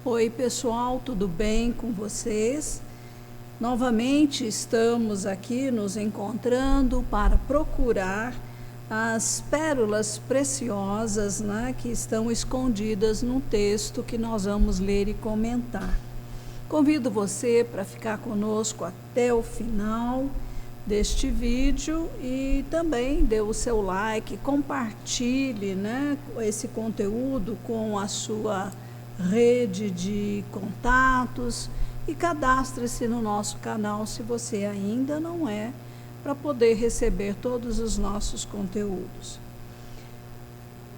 Oi, pessoal, tudo bem com vocês? Novamente estamos aqui nos encontrando para procurar as pérolas preciosas, que estão escondidas no texto que nós vamos ler e comentar. Convido você para ficar conosco até o final deste vídeo e também dê o seu like, compartilhe esse conteúdo com a sua rede de contatos e cadastre-se no nosso canal se você ainda não é, para poder receber todos os nossos conteúdos.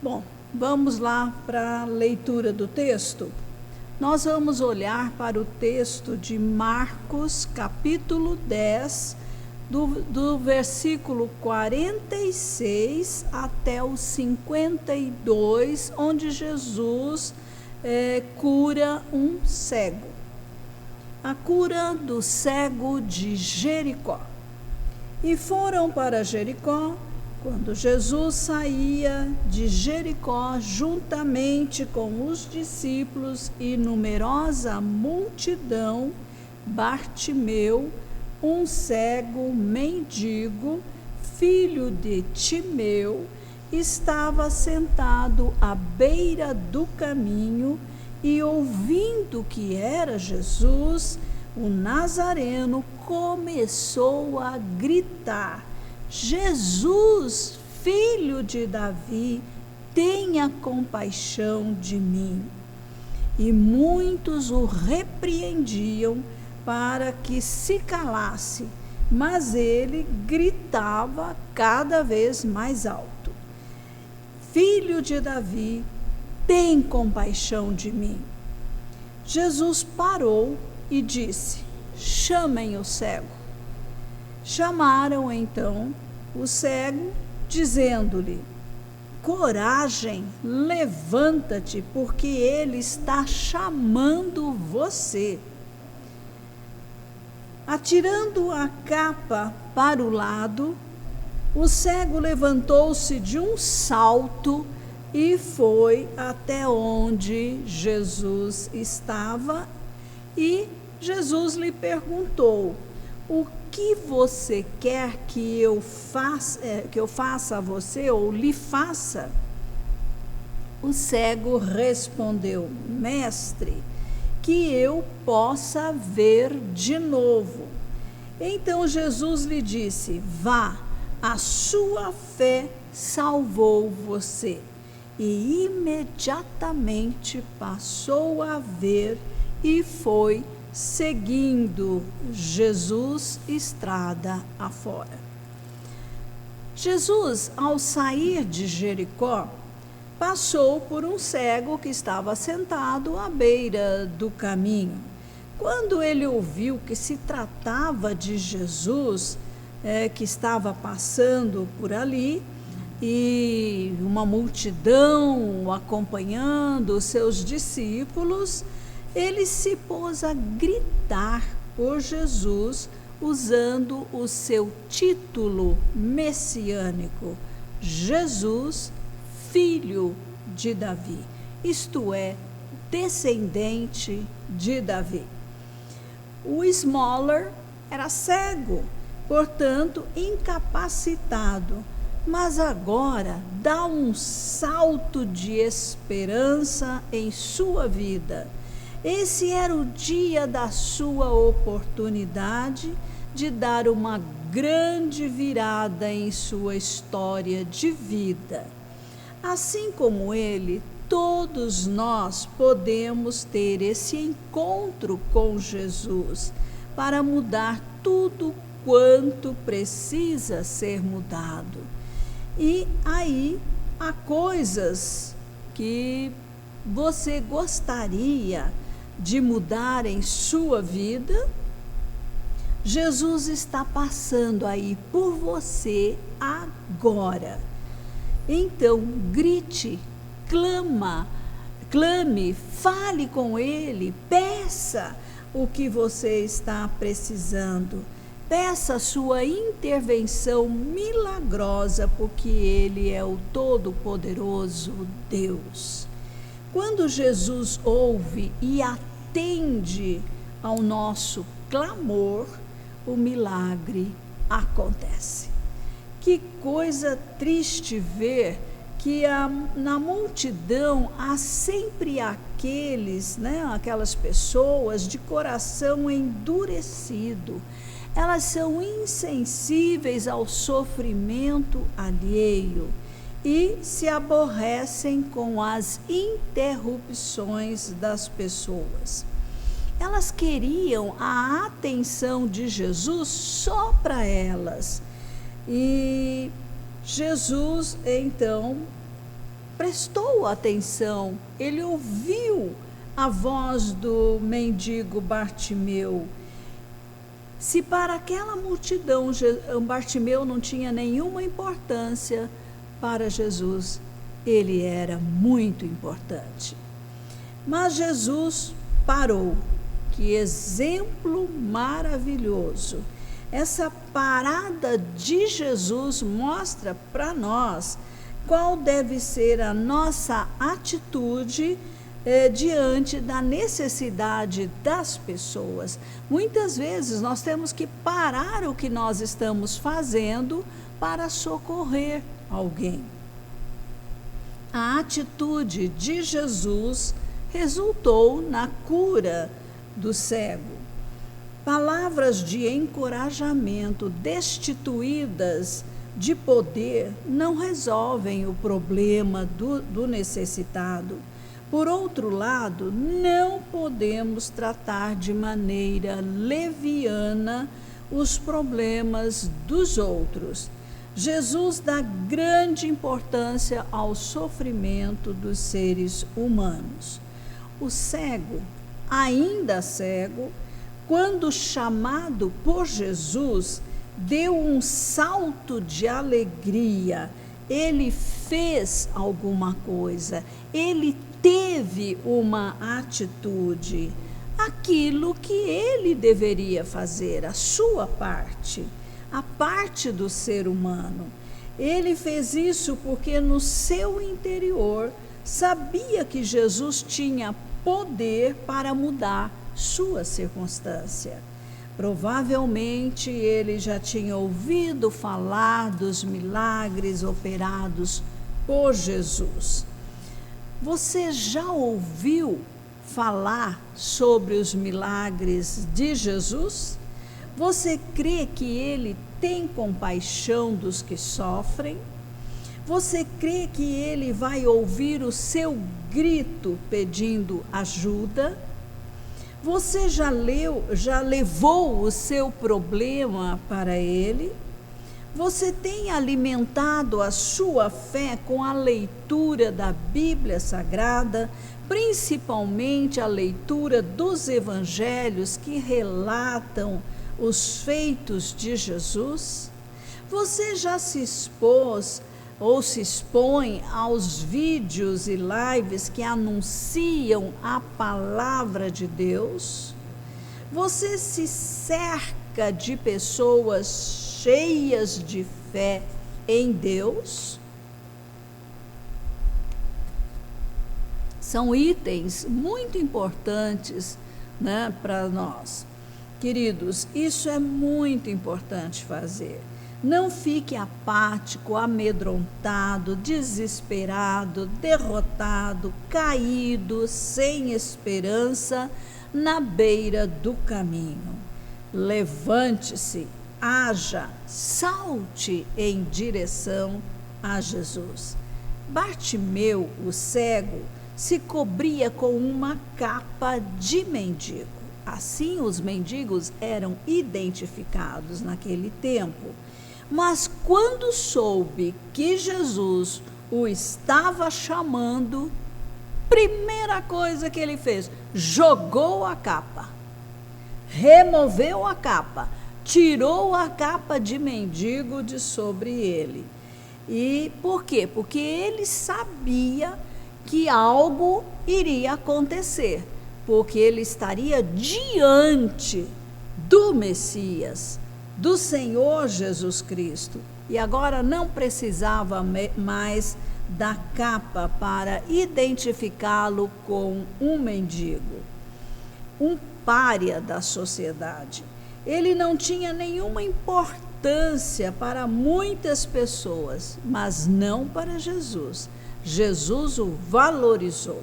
Bom, vamos lá para a leitura do texto. Nós vamos olhar para o texto de Marcos, capítulo 10, do versículo 46 até o 52, onde Jesus cura um cego. A cura do cego de Jericó. E foram para Jericó. Quando Jesus saía de Jericó, juntamente com os discípulos e numerosa multidão, Bartimeu, um cego mendigo, filho de Timeu, estava sentado à beira do caminho e, ouvindo que era Jesus, o Nazareno começou a gritar: Jesus, filho de Davi, tenha compaixão de mim. E muitos o repreendiam para que se calasse, mas ele gritava cada vez mais alto: Filho de Davi, tem compaixão de mim. Jesus parou e disse: chamem o cego. Chamaram então o cego, dizendo-lhe: coragem, levanta-te, porque ele está chamando você. Atirando a capa para o lado, o cego levantou-se de um salto e foi até onde Jesus estava, e Jesus lhe perguntou: o que você quer que eu faça a você ou lhe faça? O cego respondeu: mestre, que eu possa ver de novo. Então Jesus lhe disse: vá, a sua fé salvou você. E imediatamente passou a ver e foi seguindo Jesus estrada afora. Jesus, ao sair de Jericó, passou por um cego que estava sentado à beira do caminho. Quando ele ouviu que se tratava de Jesus, que estava passando por ali, e uma multidão acompanhando os seus discípulos, ele se pôs a gritar por Jesus, usando o seu título messiânico: Jesus, filho de Davi, isto é, descendente de Davi. O Smaller era cego, portanto incapacitado, mas agora dá um salto de esperança em sua vida. Esse era o dia da sua oportunidade de dar uma grande virada em sua história de vida. Assim como ele, todos nós podemos ter esse encontro com Jesus para mudar tudo quanto precisa ser mudado. E aí há coisas que você gostaria de mudar em sua vida. Jesus está passando aí por você agora. Então grite, clame, fale com ele, peça o que você está precisando. Peça sua intervenção milagrosa, porque ele é o Todo-Poderoso Deus. Quando Jesus ouve e atende ao nosso clamor, o milagre acontece. Que coisa triste ver que na multidão há sempre aquelas pessoas de coração endurecido. Elas são insensíveis ao sofrimento alheio e se aborrecem com as interrupções das pessoas. Elas queriam a atenção de Jesus só para elas. E Jesus, então, prestou atenção. Ele ouviu a voz do mendigo Bartimeu. Se para aquela multidão Bartimeu não tinha nenhuma importância, para Jesus ele era muito importante. Mas Jesus parou. Que exemplo maravilhoso! Essa parada de Jesus mostra para nós qual deve ser a nossa atitude diante da necessidade das pessoas. Muitas vezes nós temos que parar o que nós estamos fazendo para socorrer alguém. A atitude de Jesus resultou na cura do cego. Palavras de encorajamento destituídas de poder não resolvem o problema do necessitado. Por outro lado, não podemos tratar de maneira leviana os problemas dos outros. Jesus dá grande importância ao sofrimento dos seres humanos. O cego, ainda cego, quando chamado por Jesus, deu um salto de alegria. Ele fez alguma coisa, ele teve uma atitude, aquilo que ele deveria fazer, a sua parte, a parte do ser humano. Ele fez isso porque no seu interior sabia que Jesus tinha poder para mudar sua circunstância. Provavelmente ele já tinha ouvido falar dos milagres operados por Jesus. Você já ouviu falar sobre os milagres de Jesus? Você crê que ele tem compaixão dos que sofrem? Você crê que ele vai ouvir o seu grito pedindo ajuda? Você já levou o seu problema para ele? Você tem alimentado a sua fé com a leitura da Bíblia Sagrada, principalmente a leitura dos evangelhos que relatam os feitos de Jesus? Você já se expôs ou se expõe aos vídeos e lives que anunciam a palavra de Deus? Você se cerca de pessoas cheias de fé em Deus? São itens muito importantes, né, para nós. Queridos, isso é muito importante fazer. Não fique apático, amedrontado, desesperado, derrotado, caído, sem esperança, na beira do caminho. Levante-se, haja, salte em direção a Jesus. Bartimeu, o cego, se cobria com uma capa de mendigo. Assim os mendigos eram identificados naquele tempo. Mas quando soube que Jesus o estava chamando, primeira coisa que ele fez, jogou a capa, removeu a capa, tirou a capa de mendigo de sobre ele. E por quê? Porque ele sabia que algo iria acontecer, porque ele estaria diante do Messias, do Senhor Jesus Cristo, e agora não precisava mais da capa para identificá-lo com um mendigo, um pária da sociedade. Ele não tinha nenhuma importância para muitas pessoas, mas não para Jesus. Jesus o valorizou.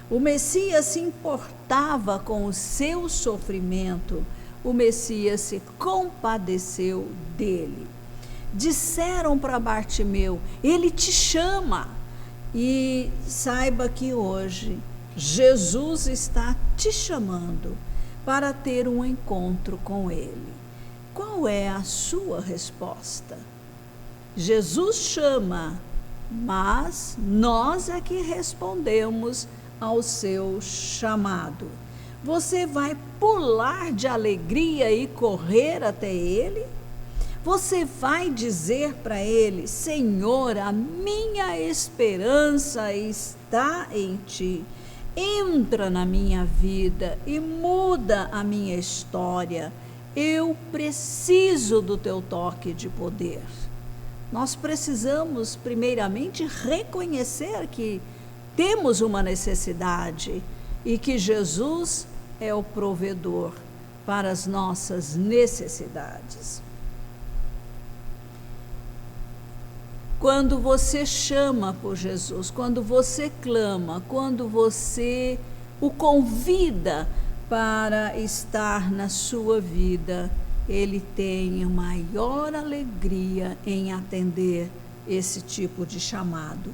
O Messias se importava com o seu sofrimento, o Messias se compadeceu dele. Disseram para Bartimeu: ele te chama. E saiba que hoje Jesus está te chamando para ter um encontro com ele. Qual é a sua resposta? Jesus chama, mas nós é que respondemos ao seu chamado. Você vai pular de alegria e correr até ele? Você vai dizer para ele: Senhor, a minha esperança está em ti. Entra na minha vida e muda a minha história. Eu preciso do teu toque de poder. Nós precisamos, primeiramente, reconhecer que temos uma necessidade e que Jesus é o provedor para as nossas necessidades. Quando você chama por Jesus, quando você clama, quando você o convida para estar na sua vida, ele tem a maior alegria em atender esse tipo de chamado.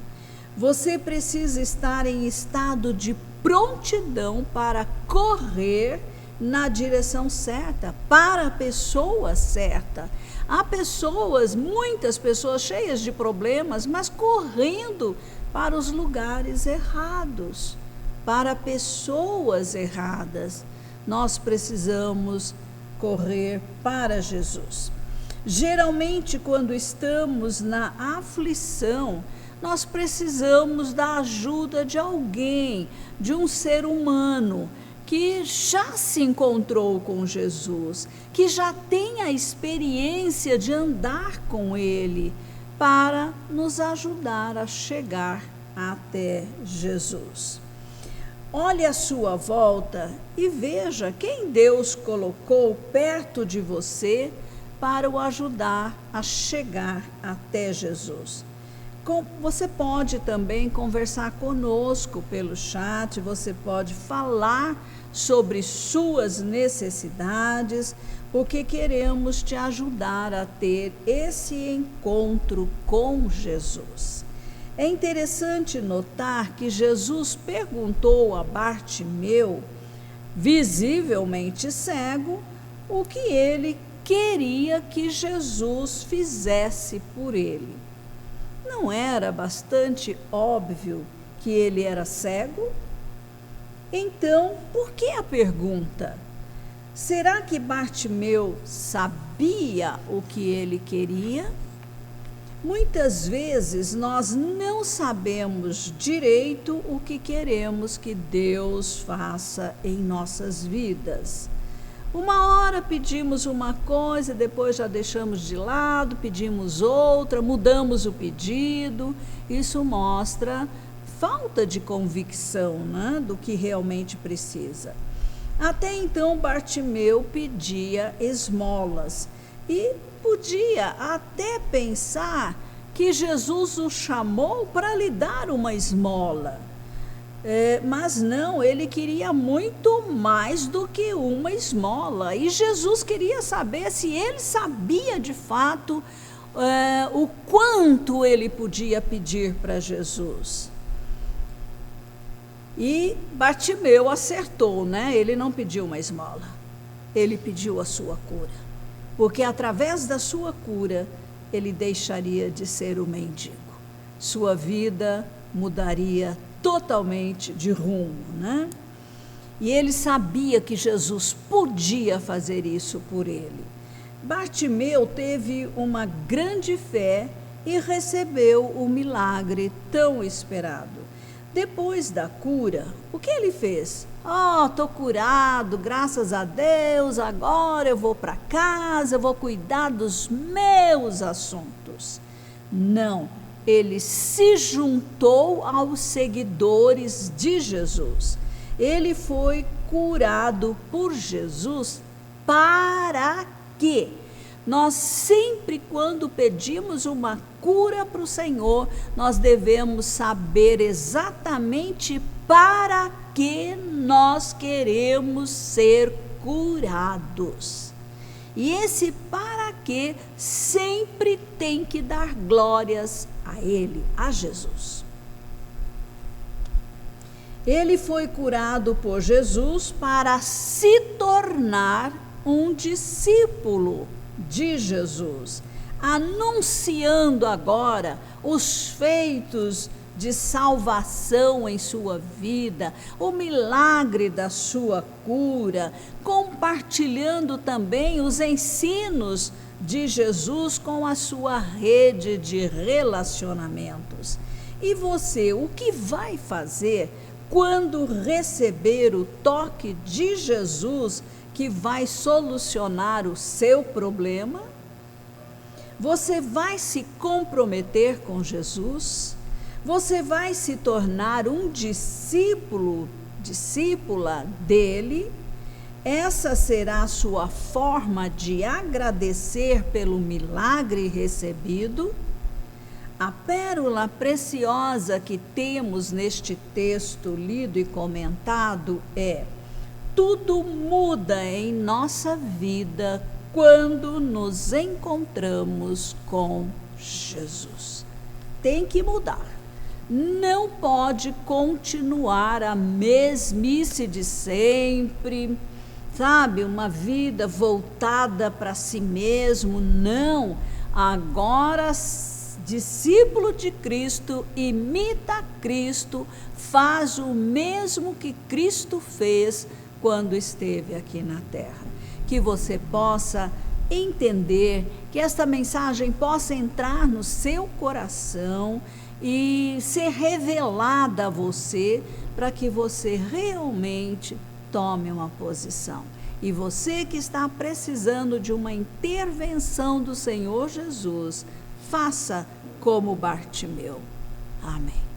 Você precisa estar em estado de prontidão para correr na direção certa, para a pessoa certa. Há pessoas, muitas pessoas cheias de problemas, mas correndo para os lugares errados, para pessoas erradas. Nós precisamos correr para Jesus. Geralmente, quando estamos na aflição, nós precisamos da ajuda de alguém, de um ser humano que já se encontrou com Jesus, que já tem a experiência de andar com ele, para nos ajudar a chegar até Jesus. Olhe à sua volta e veja quem Deus colocou perto de você para o ajudar a chegar até Jesus. Você pode também conversar conosco pelo chat, você pode falar sobre suas necessidades, porque queremos te ajudar a ter esse encontro com Jesus. É interessante notar que Jesus perguntou a Bartimeu, visivelmente cego, o que ele queria que Jesus fizesse por ele. Não era bastante óbvio que ele era cego? Então, por que a pergunta? Será que Bartimeu sabia o que ele queria? Muitas vezes nós não sabemos direito o que queremos que Deus faça em nossas vidas. Uma hora pedimos uma coisa, depois já deixamos de lado, pedimos outra, mudamos o pedido. Isso mostra falta de convicção, né, do que realmente precisa. Até então, Bartimeu pedia esmolas e podia até pensar que Jesus o chamou para lhe dar uma esmola. Mas não, ele queria muito mais do que uma esmola. E Jesus queria saber se ele sabia de fato o quanto ele podia pedir para Jesus. E Bartimeu acertou, né? Ele não pediu uma esmola, ele pediu a sua cura. Porque através da sua cura, ele deixaria de ser o mendigo. Sua vida mudaria totalmente de rumo, né? E ele sabia que Jesus podia fazer isso por ele. Bartimeu teve uma grande fé e recebeu o milagre tão esperado. Depois da cura, o que ele fez? Estou curado, graças a Deus, agora eu vou para casa, eu vou cuidar dos meus assuntos. Não, ele se juntou aos seguidores de Jesus. Ele foi curado por Jesus para quê? Nós sempre, quando pedimos uma cura para o Senhor, nós devemos saber exatamente para que nós queremos ser curados. E esse para quê sempre tem que dar glórias a Ele, a Jesus. Ele foi curado por Jesus para se tornar um discípulo de Jesus, anunciando agora os feitos de salvação em sua vida, o milagre da sua cura, compartilhando também os ensinos de Jesus com a sua rede de relacionamentos. E você, o que vai fazer quando receber o toque de Jesus que vai solucionar o seu problema? Você vai se comprometer com Jesus? Você vai se tornar um discípulo, discípula dele? Essa será a sua forma de agradecer pelo milagre recebido? A pérola preciosa que temos neste texto lido e comentado é: tudo muda em nossa vida quando nos encontramos com Jesus. Tem que mudar. Não pode continuar a mesmice de sempre, sabe? Uma vida voltada para si mesmo. Não. Agora, discípulo de Cristo, imita Cristo, faz o mesmo que Cristo fez quando esteve aqui na terra. Que você possa entender, que esta mensagem possa entrar no seu coração e ser revelada a você, para que você realmente tome uma posição. E você que está precisando de uma intervenção do Senhor Jesus, faça como Bartimeu. Amém.